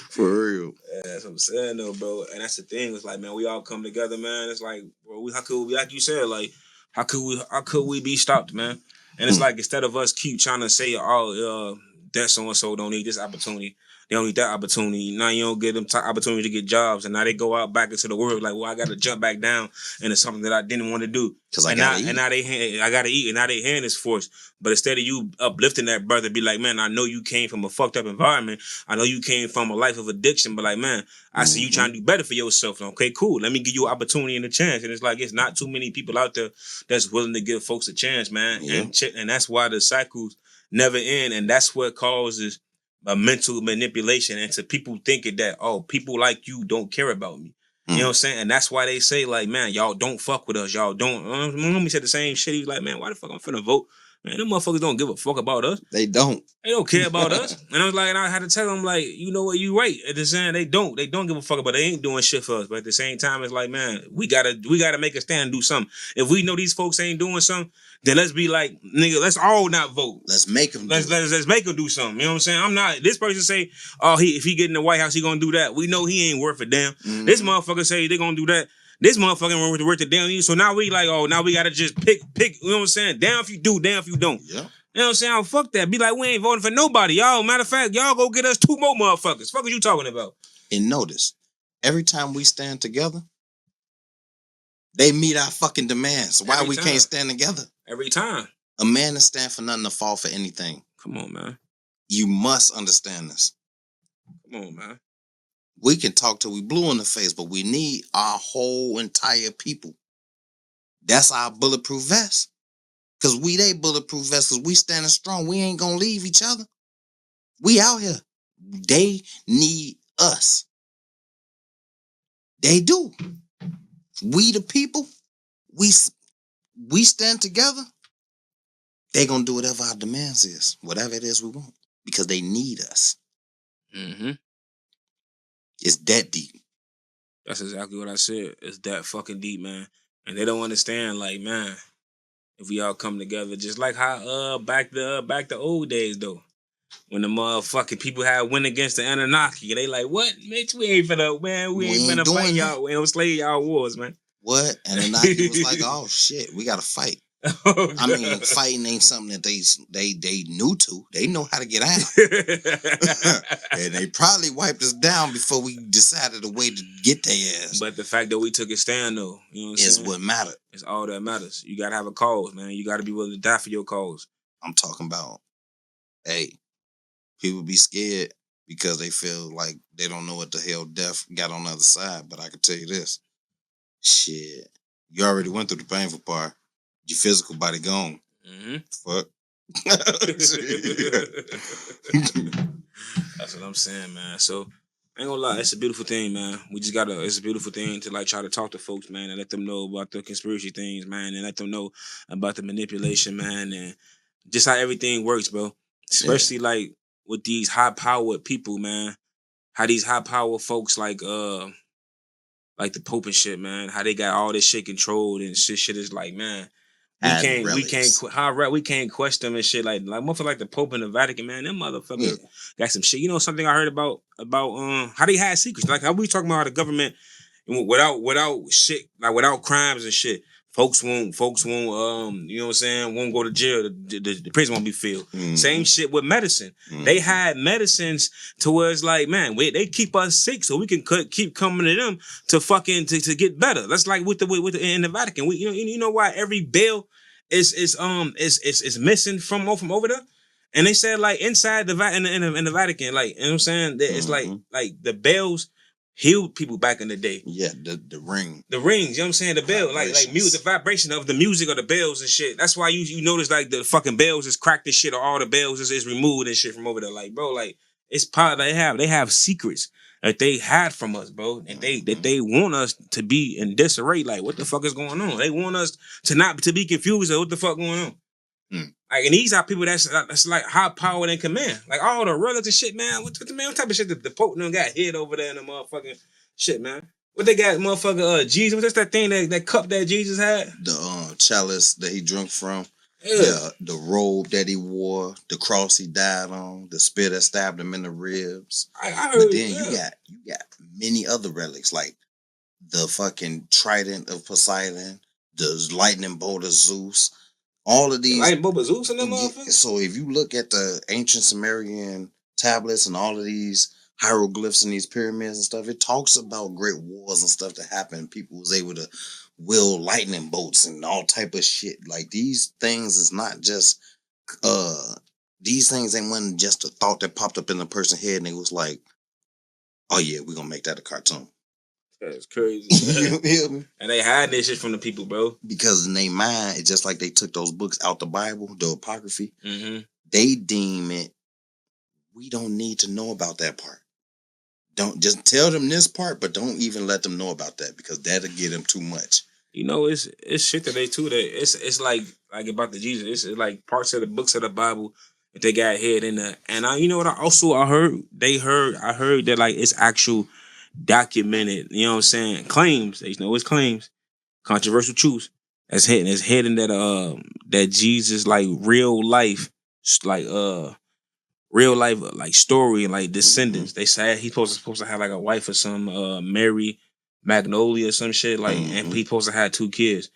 For real. Yeah, that's what I'm saying, though, bro. And that's the thing. It's like, man, we all come together, man. It's like, bro, how could we, like you said, like, how could we be stopped, man? And it's like, instead of us keep trying to say, that so-and-so don't need this opportunity. They don't need that opportunity. Now you don't get them opportunity to get jobs, and now they go out back into the world like, well, I got to jump back down into something that I didn't want to do. Because I got to eat. And now I got to eat, and now they hand is forced. But instead of you uplifting that brother, be like, man, I know you came from a fucked up environment. I know you came from a life of addiction, but like, man, I see you trying to do better for yourself. Okay, cool. Let me give you an opportunity and a chance. And it's like, it's not too many people out there that's willing to give folks a chance, man. Yeah. And that's why the cycles never end, and that's what causes a mental manipulation into people thinking that, oh, people like you don't care about me. You know what I'm saying? And that's why they say, like, man, y'all don't fuck with us. Y'all don't. My homie said the same shit. He was like, man, why the fuck I'm finna vote? Man, them motherfuckers don't give a fuck about us. They don't. They don't care about us. And I was like, and I had to tell them, like, you know what, you right. At the same, they don't give a fuck about it. They ain't doing shit for us. But at the same time, it's like, man, we gotta make a stand and do something. If we know these folks ain't doing something, then let's be like, nigga, let's all not vote. Let's make them let's make them do something. You know what I'm saying? I'm not, this person say, oh, if he get in the White House, he gonna do that. We know he ain't worth a damn. Mm-hmm. This motherfucker say they gonna do that. This motherfucker worth the damn. So now we like, oh, now we gotta just pick, you know what I'm saying? Down if you do, down if you don't. Yeah. You know what I'm saying? Fuck that. Be like, we ain't voting for nobody. Y'all, matter of fact, y'all go get us 2 more motherfuckers. Fuck are you talking about? And notice, every time we stand together, they meet our fucking demands. Why we can't stand together? Every time. A man that stand for nothing to fall for anything. Come on, man. You must understand this. Come on, man. We can talk till we blue in the face, but we need our whole entire people. That's our bulletproof vest. Because we they bulletproof vest, because we standing strong. We ain't going to leave each other. We out here. They need us. They do. We the people, we stand together. They going to do whatever our demands is. Whatever it is we want. Because they need us. Mm-hmm. It's that deep. That's exactly what I said. It's that fucking deep, man. And they don't understand, like, man, if we all come together, just like how back the old days though, when the motherfucking people had went against the Anunnaki, they like, what, bitch? We ain't finna, man. We ain't finna fight y'all. We don't slay y'all wars, man. What? Anunnaki was like, oh shit, we gotta fight. Oh, I mean, fighting ain't something that they new to. They know how to get out. And they probably wiped us down before we decided a way to get their ass. But the fact that we took a stand, though, you know what I'm saying? What mattered. It's all that matters. You gotta have a cause, man. You gotta be willing to die for your cause. I'm talking about, hey, people be scared because they feel like they don't know what the hell death got on the other side. But I can tell you this. Shit. You already went through the painful part. Your physical body gone. Mm-hmm. Fuck. That's what I'm saying, man. So I ain't gonna lie, it's a beautiful thing, man. We just gotta, it's a beautiful thing to like try to talk to folks, man, and let them know about the conspiracy things, man, and let them know about the manipulation, man, and just how everything works, bro. Especially like with these high powered people, man. How these high powered folks like the Pope and shit, man. How they got all this shit controlled and shit is like, man. We can't question them and shit like motherfuckers like the Pope and the Vatican, man. Them motherfuckers got some shit. You know something I heard about how they had secrets, like how we talking about how the government without shit, like without crimes and shit. Folks won't you know what I'm saying, won't go to jail. The prison won't be filled. Mm-hmm. Same shit with medicine. Mm-hmm. They had medicines to where it's like, man, they keep us sick so we can keep coming to them to fucking to get better. That's like with the in the Vatican. We you know why every bill is missing from over there? And they said like inside the in the Vatican, like, you know what I'm saying, it's like the bells healed people back in the day. Yeah, the ring. The rings, you know what I'm saying? The bell, like music, the vibration of the music of the bells and shit. That's why you notice like the fucking bells is cracked and shit, or all the bells is removed and shit from over there. Like, bro, like it's part they have secrets that they hide from us, bro. And they want us to be in disarray. Like, what the fuck is going on? They want us to be confused at what the fuck going on. Like, and these are people that's like high power and command. Like all the relics and shit, man. What type of shit the Pope done got hid over there in the motherfucking shit, man? What they got, motherfucker? Jesus. What's that thing that cup that Jesus had? The chalice that he drank from. Yeah. The robe that he wore, the cross he died on, the spear that stabbed him in the ribs. I heard. But then you got many other relics, like the fucking trident of Poseidon, the lightning bolt of Zeus. All of these. Like Boba Zeus and them motherfuckers? So if you look at the ancient Sumerian tablets and all of these hieroglyphs and these pyramids and stuff, it talks about great wars and stuff that happened. People was able to wield lightning bolts and all type of shit. Like these things is not just these things ain't one just a thought that popped up in the person's head and it was like, oh yeah, we're gonna make that a cartoon. That's crazy. You feel me? And they hide this shit from the people, bro. Because in their mind, it's just like they took those books out the Bible, the Apocryphy. Mm-hmm. They deem it, we don't need to know about that part. Don't just tell them this part, but don't even let them know about that because that'll get them too much. You know, it's shit that they too. That it's like about the Jesus. It's like parts of the books of the Bible that they got hid in there. And you know what? I heard that like it's actual documented. You know what I'm saying? Claims. They know it's claims. Controversial truths. That's hidden. It's hidden that Jesus like real life like story and like descendants. They said he's supposed to have like a wife or some Mary Magnolia or some shit like, and he's supposed to have 2 kids.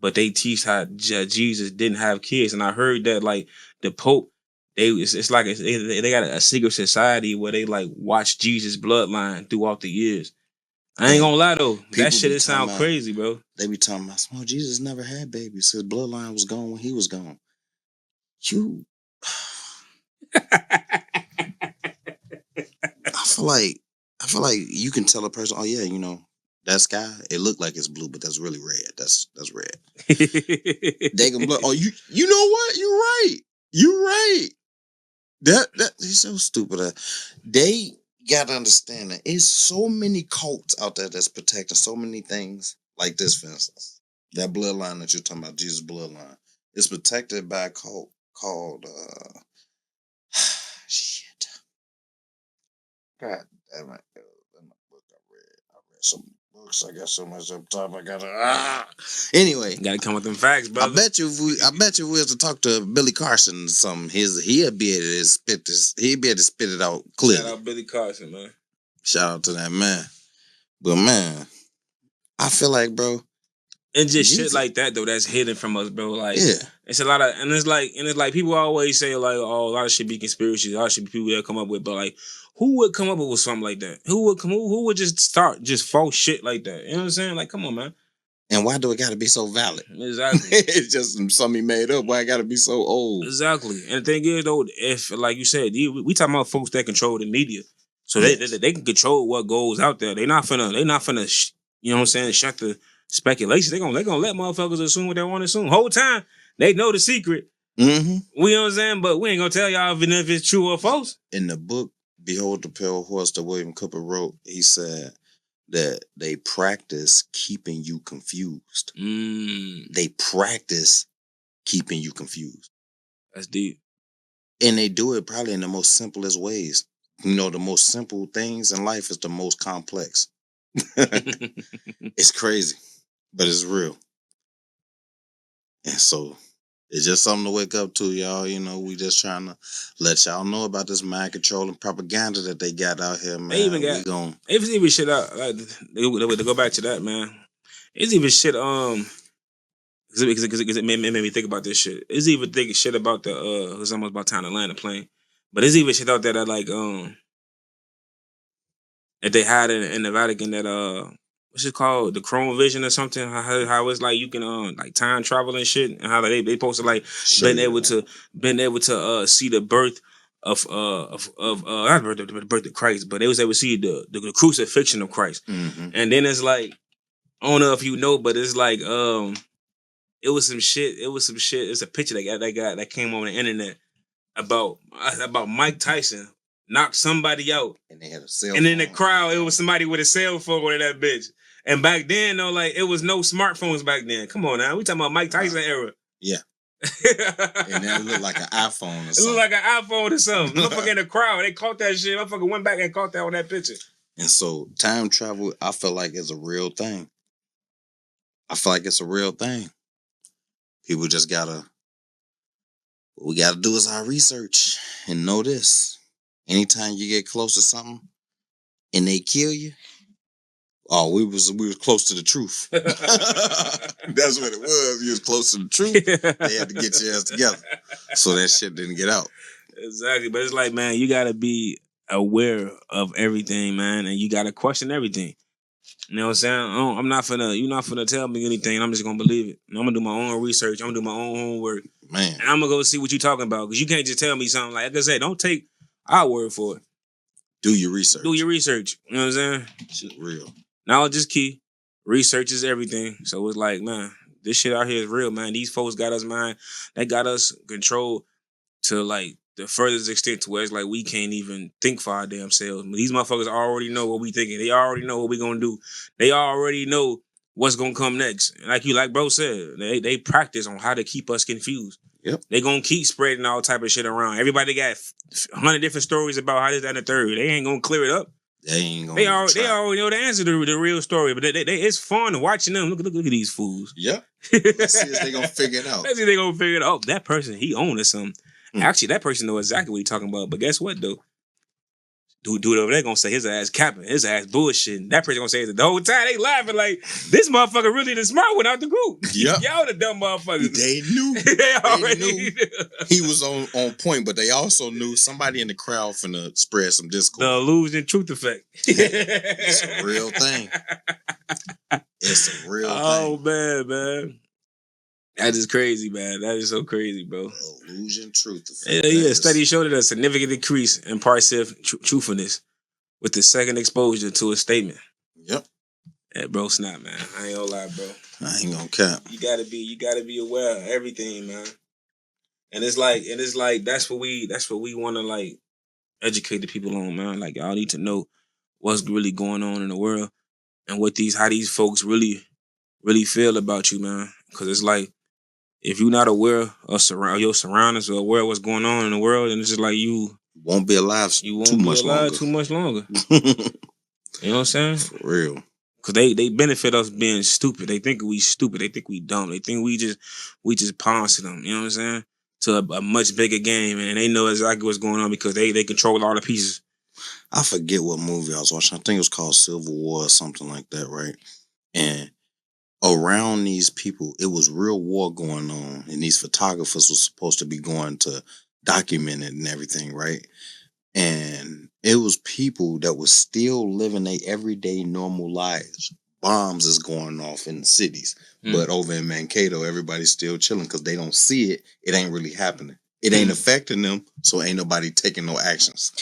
but they teach how Jesus didn't have kids. And I heard that like the Pope, it's like they got a secret society where they like watch Jesus' bloodline throughout the years. I ain't gonna lie though, that shit sound crazy, bro. They be talking about, well, Jesus never had babies. His bloodline was gone when he was gone. You, I feel like you can tell a person, oh yeah, you know, that sky, it looked like it's blue, but that's really red. That's red. They can blow. Oh, you know what? You're right. That he's so stupid. They gotta understand that it's so many cults out there that's protecting so many things like this, for instance. That bloodline that you're talking about, Jesus' bloodline, is protected by a cult called shit. God damn it. That book I read so many books. I got so much up top. I gotta Anyway. Gotta come with them facts, brother. I bet you if we was to talk to Billy Carson or something, he'd be able to spit this. He'd be able to spit it out clearly. Shout out Billy Carson, man. Shout out to that man. But man, I feel like, bro, and just shit like that though, that's hidden from us, bro. Like, yeah, it's a lot of, and it's like people always say like, oh, a lot of shit be conspiracies, a lot of shit be people that come up with, but like, who would come up with something like that? Who would just start just false shit like that? You know what I'm saying? Like, come on, man. And why do it got to be so valid? Exactly. It's just something he made up. Why it got to be so old? Exactly. And the thing is, though, if, like you said, we talking about folks that control the media. So they can control what goes out there. They not finna, you know what I'm saying, shut the speculation. They gonna let motherfuckers assume what they want to assume. Whole time, they know the secret. Mm-hmm. We know what I'm saying? But we ain't gonna tell y'all even if it's true or false. In the book, Behold the Pale Horse that William Cooper wrote, he said that they practice keeping you confused. They practice keeping you confused. That's deep. And they do it probably in the most simplest ways. You know, the most simple things in life is the most complex. It's crazy, but it's real. And so it's just something to wake up to, y'all. You know, we just trying to let y'all know about this mind control and propaganda that they got out here, man. They even got, it's even shit out, like, to go back to that, man. It's even shit, because it made me think about this shit. It's even thinking shit about it's almost about time to land a plane. But there's even shit out there that like that they had in the Vatican that what's it called, the Chrome Vision or something? How it's like you can like time travel and shit, and how they supposed to like been able to see the birth of not the birth of Christ, but they was able to see the crucifixion of Christ. Mm-hmm. And then it's like, I don't know if you know, but it's like it was some shit. It's a picture that came on the internet about Mike Tyson knocked somebody out, and they had a cell phone. And in the crowd, it was somebody with a cell phone in that bitch. And back then, though, like, it was no smartphones back then. Come on now, we talking about Mike Tyson era. Yeah. And that looked like an iPhone or something. It looked like an iPhone or something. Motherfucker in the crowd, they caught that shit. Motherfucker went back and caught that on that picture. And so time travel, I feel like it's a real thing. I feel like it's a real thing. People just what we gotta do is our research and know this. Anytime you get close to something and they kill you, oh, we was close to the truth. That's what it was. You was close to the truth. They had to get your ass together. So that shit didn't get out. Exactly. But it's like, man, you gotta be aware of everything, man, and you gotta question everything. You know what I'm saying? You're not finna tell me anything. I'm just gonna believe it. And I'm gonna do my own research. I'm gonna do my own homework. Man. And I'm gonna go see what you're talking about. Because you can't just tell me something like I said, don't take our word for it. Do your research. You know what I'm saying? Shit real. Knowledge is key. Research is everything. So it's like, man, this shit out here is real, man. These folks got us, man. They got us controlled to like the furthest extent to where it's like we can't even think for our damn selves. These motherfuckers already know what we thinking. They already know what we gonna do. They already know what's gonna come next. Like bro said, they practice on how to keep us confused. Yep. They gonna keep spreading all type of shit around. Everybody got 100 different stories about how this, that, and the third. They ain't gonna clear it up. They already know the answer to the real story, but it's fun watching them. Look at these fools. Yeah. Let's see if they gonna figure it out. Oh, that person, he owned or something. Actually, that person knows exactly what he's talking about. But guess what, though? Dude over there gonna say his ass capping, his ass bullshitting. That person gonna say it the whole time. They laughing like, this motherfucker really the smart one out the group. Yep. Y'all the dumb motherfuckers. They knew. They already knew he was on point, but they also knew somebody in the crowd finna spread some discord. The illusion truth effect. It's a real thing. It's a real thing. Oh, man. That is crazy, man. That is so crazy, bro. Illusion truth effect. Yeah. Studies showed that a significant decrease in passive truthfulness with the second exposure to a statement. Yep. Yeah, bro, snap, man. I ain't gonna lie, bro. I ain't gonna cap. You gotta be aware of everything, man. And it's like that's what we wanna like educate the people on, man. Like y'all need to know what's really going on in the world and how these folks really feel about you, man. Cause it's like if you're not aware of your surroundings or aware of what's going on in the world, then it's just like you won't be alive too much longer. You know what I'm saying? For real. Cause they benefit us being stupid. They think we stupid. They think we dumb. They think we just pawns to them. You know what I'm saying? To a much bigger game, and they know exactly what's going on because they control all the pieces. I forget what movie I was watching. I think it was called Civil War or something like that, right? And around these people, it was real war going on, and these photographers were supposed to be going to document it and everything, right? And it was people that was still living their everyday normal lives. Bombs is going off in the cities, but over in Mankato, everybody's still chilling because they don't see it. It ain't really happening. It ain't affecting them, so ain't nobody taking no actions,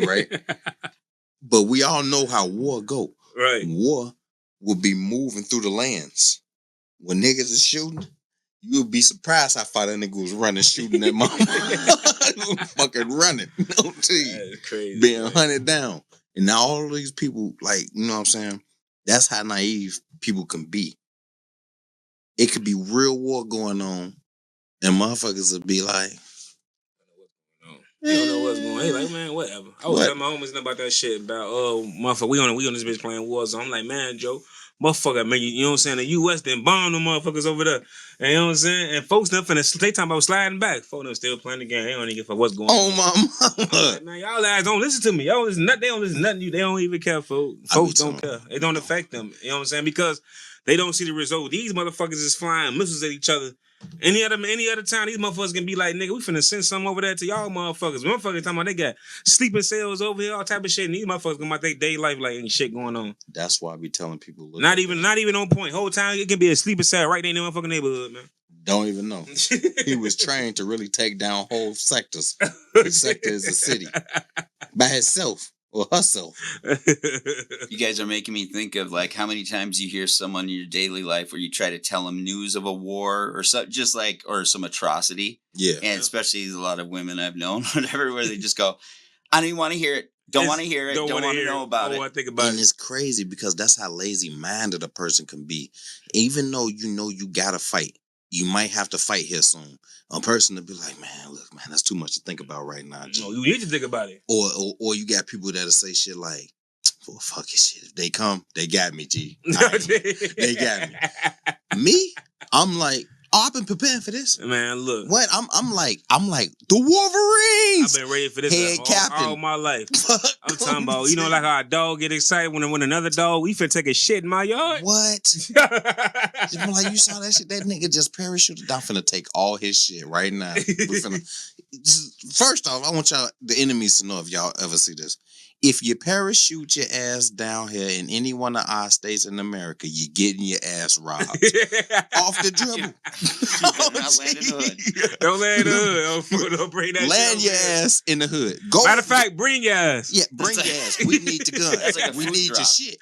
right? But we all know how war go. Right. War will be moving through the lands. When niggas is shooting, you would be surprised how far that nigga was running, shooting that mama. Fucking running. No tea. That is crazy. Being hunted down. And now all of these people, like, you know what I'm saying? That's how naive people can be. It could be real war going on, and motherfuckers would be like, you don't know what's going on. They like, man, whatever. I was telling my homies about that shit about, motherfucker, we on this bitch playing Warzone. I'm like, man, Joe, motherfucker, man, you know what I'm saying? The U.S. done bomb them motherfuckers over there. And you know what I'm saying? And folks done finna, they talking about sliding back. Folks done still playing the game. They don't even give a fuck what's going on. oh, my mama. Like, man, y'all guys don't listen to me. Y'all listen, they don't listen to nothing. They don't even care, folks. Folks don't care. It don't affect them. You know what I'm saying? Because they don't see the result. These motherfuckers is flying missiles at each other. Any other time, these motherfuckers can be like, nigga, we finna send something over there to y'all motherfuckers. Motherfuckers talking about they got sleeping cells over here, all type of shit. And these motherfuckers come out their day life like ain't shit going on. That's why I be telling people. Not even on point. Whole time it can be a sleeping cell right there in the motherfucking neighborhood, man. Don't even know. He was trained to really take down whole sectors. The sector is a city by himself. Or herself. You guys are making me think of like how many times you hear someone in your daily life where you try to tell them news of a war or so, just like or some atrocity. Yeah, and especially a lot of women I've known, whatever, where they just go, "I don't even want to hear it. Don't want to hear it. Don't want to know about it." I think about and it's crazy because that's how lazy-minded a person can be. Even though you gotta fight, you might have to fight here soon. A person to be like, man, look, man, that's too much to think about right now. No, you need to think about it. Or you got people that'll say shit like, well, fuck it, shit. If they come, they got me, G. They got me. Me? I'm like, I've been preparing for this. Man, look. What? I'm like the Wolverines. I've been ready for this all my life. I'm talking about, like how a dog get excited when another dog, we finna take a shit in my yard. What? I'm like, you saw that shit? That nigga just parachuted. I'm finna take all his shit right now. First off, I want y'all, the enemies, to know if y'all ever see this. If you parachute your ass down here in any one of our states in America, you're getting your ass robbed. Off the dribble. Don't land in the hood. Don't bring that land your ass in the hood. Go. Matter of fact, bring your ass. Yeah, bring your ass. We need the guns. Like we need your shit.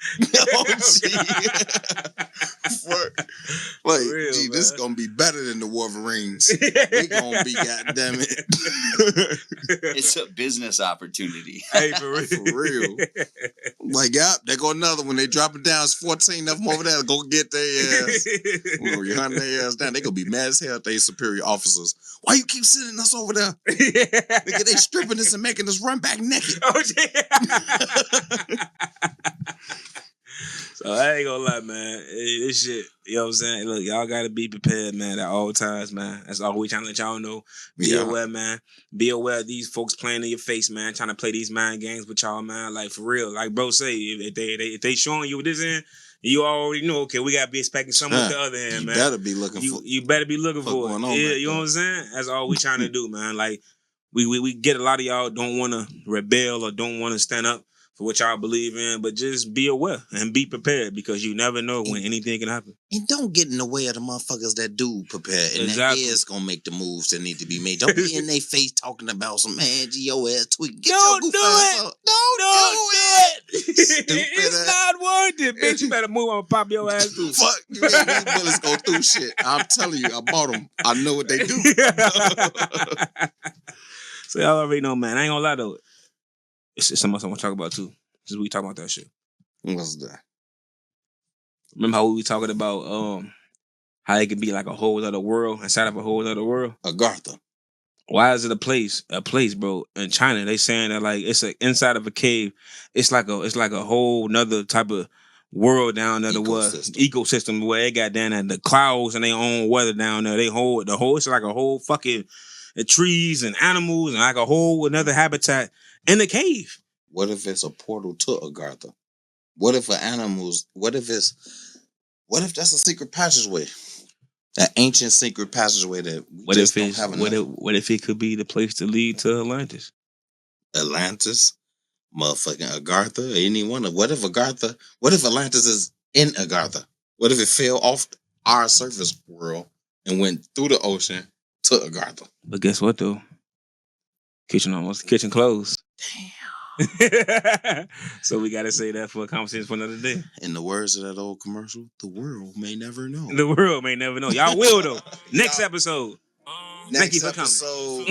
Real, gee, this is gonna be better than the Wolverines. We gonna be, goddamn it. It's a business opportunity. Hey, for real. For real. Like, yep, there go another one. They drop it down. It's 14 of them over there. Go get their ass. We're gonna hunt their ass down. They gonna be mad as hell at their superior officers. Why you keep sending us over there? Nigga, they stripping us and making us run back naked. Oh, yeah. So I ain't gonna lie, man. This shit, you know what I'm saying? Look, y'all gotta be prepared, man, at all times, man. That's all we trying to let y'all know. Be aware, man. Be aware of these folks playing in your face, man, trying to play these mind games with y'all, man. Like, for real. Like bro say, if they showing you this end, you already know, okay, we gotta be expecting something with the other hand, you man. Better be looking for you better be looking for it. Yeah, you know what I'm saying? That's all we trying to do, man. Like, we get a lot of y'all don't want to rebel or don't want to stand up for what y'all believe in, but just be aware and be prepared because you never know when anything can happen. And don't get in the way of the motherfuckers that do prepare and that is gonna make the moves that need to be made. Don't be in their face talking about some your ass tweak. Don't do it. Don't do it. Stupid it's not worth it, bitch. You better move on and pop your ass through. Fuck, you these bullets go through shit. I'm telling you, I bought them. I know what they do. So y'all already know, man. I ain't gonna lie though. It's something else I want to talk about too. Since we talking about that shit. What's that? Remember how we were talking about how it could be like a whole other world inside of a whole other world? Agartha. Why is it a place? A place, bro. In China, they saying that like it's inside of a cave. It's like a whole nother type of world down there. Ecosystem where they got down there the clouds and their own weather down there. They hold the whole. It's like a whole fucking trees and animals and like a whole another habitat in the cave. What if it's a portal to Agartha? What if what if that's a secret passageway? That ancient secret passageway that we just don't have enough. What if it could be the place to lead to Atlantis? Atlantis? Motherfucking Agartha? Anyone? What if Atlantis is in Agartha? What if it fell off our surface world and went through the ocean to Agartha? But guess what though? Kitchen closed. Damn. So we gotta say that for a conversation for another day. In the words of that old commercial, the world may never know. The world may never know. Y'all will though. Next episode. Thank you for coming.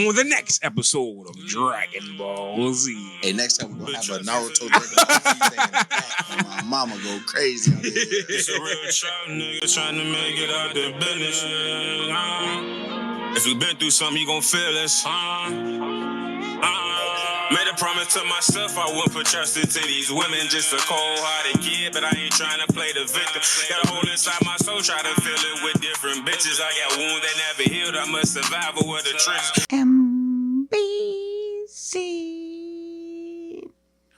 On the next episode of Dragon Ball Z. Hey, next time we're gonna have a Naruto Dragon Ball Z thing in the back. And my mama go crazy on this. It's a real trap nigga trying to make it out the business. If you been through something, you gon' feel this. Made a promise to myself I wouldn't put trust into these women. Just a cold-hearted kid, but I ain't trying to play the victim. Got a hole inside my soul, try to fill it with different bitches. I got wounds that never healed, I'm a survivor with a trench. MBC.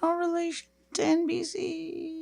No relation to NBC.